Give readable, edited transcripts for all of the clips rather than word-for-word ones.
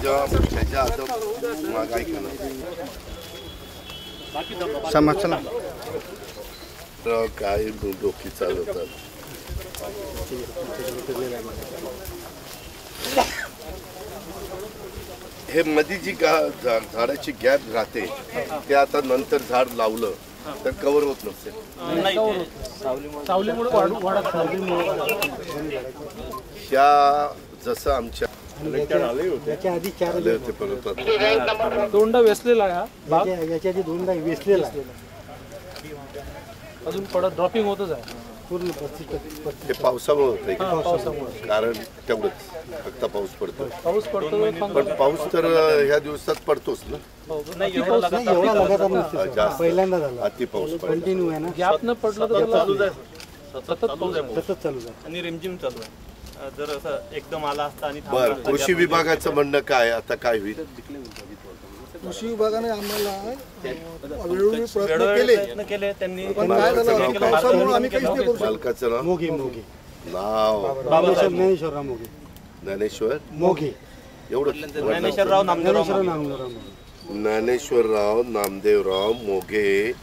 जेव्हा त्याच्या आता मागाई समजला काय डोकी चालवतात. हे मध्ये जी झाडाची गॅप राहते ते आता नंतर झाड लावलं तर कव्हर होत नसेल. ह्या जसं आमच्या आले होते परत दोंडा वेचलेला आहे याच्या आधी दोनदा वेचलेला आहे. अजून पडत ड्रॉपिंग होतच आहे पूर्ण ते पावसामुळे होतंय पावसामुळे. कारण तेवढंच फक्त पाऊस पडतो. पाऊस पडतो पण पाऊस तर ह्या दिवसात पडतोच ना. एवढा लगातार नसतो. जास्त पहिल्यांदा झाला अति पाऊस पडतो. कंटिन्यू आहे ना. गॅप न पडलं तर चालूच आहे सतत पाऊस आहे सतत चालू आहे आणि रिमझिम चालू आहे. जर असं एकदम आला असता आणि बर कृषी विभागाचं म्हणणं काय आता काय होईल. कृषी विभागाने आम्हाला वेळोवेळी प्रयत्न केले त्यांनी. पण काय झालं पावसामुळे आम्ही काहीच नाही करू शकलो. मालकाचं नाव मोघे मोघे नाव ज्ञानेश्वरराव मोघे ज्ञानेश्वर मोघे एवढं ज्ञानेश्वरराव नामदेवराव ज्ञानेश्वरराव नामदेवराव मोघे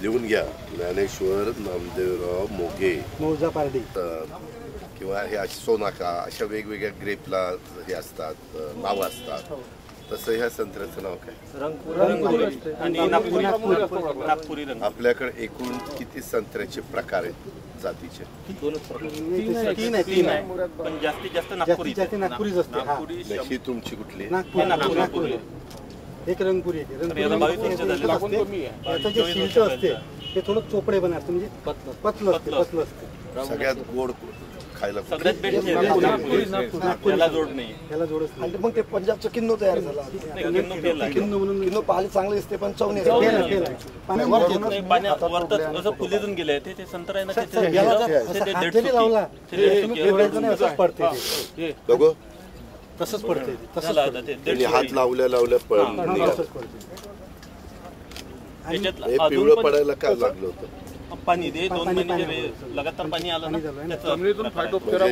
लिहून घ्या. ज्ञानेश्वर नामदेवराव मोघे मौजा पारडी किंवा हे सोनाका अशा वेगवेगळ्या ग्रेपला हे असतात नावं असतात. तसं ह्या संत्र्याचं नाव काय. आणि नागपुरी रंग. आपल्याकडे एकूण किती संत्र्याचे प्रकार आहेत जातीचे. तीन आहे पण जास्तीत जास्त नागपुरी जास्तीत नागपुरीच असते. हा. ही तुमची कुठली. नागपूर एक रंगपुरी येते. रंगपुरी याचं जे शिल्ट असते ते थोडं चोपडे पण असतं म्हणजे पतलं असते. सगळ्यात गोड खायला सगळ्यात बेस्ट त्याला जोड नाही. त्याला जोडच नाही. आणि मग ते पंजाबचं किन्नो तयार झाला. किन्नो म्हणून किन्नो पाहायला चांगलं दिसते पण चव नाही. पाण्यात वरतच असं फुलीतून गेले ते संत्र आहे ना पडते बघो तसंच पडते ते हात लावल्या लावल्या हे पिवळं पडायला काय लागलं होतं. पाणी दे 2 महिने लगातार पाणी आलं ना म्हणजे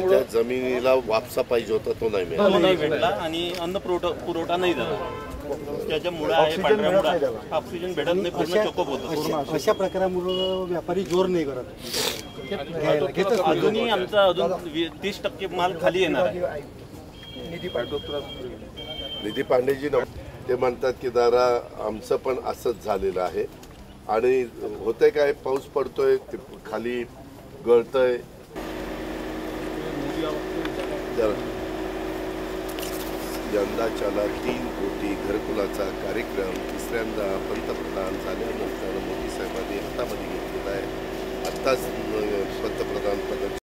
त्या जमिनीला वापसा पाहिजे होता तो नाही मिळाला. नाही भेटला आणि अन्न पुरवठा नाही झाला. त्याच्या मुळा आहे पांढऱ्या मुळा ऑक्सिजन भेटत नाही पूर्ण चोकोप होतो. अशा प्रकारामुळे व्यापारी जोर नाही करत. अजूनही आमचा अजून 30% माल खाली येणार आहे. निधी पांडेजी ते म्हणतात की दादा आमचं पण असंच झालेलं आहे आणि होतंय काय पाऊस पडतोय खाली गळतंय. यंदाच्याला 3 कोटी घरकुलाचा कार्यक्रम तिसऱ्यांदा पंतप्रधान झाल्यानंतर मोदी साहेबांनी हातामध्ये घेतलेला आहे. आत्ताच पंतप्रधान पदाची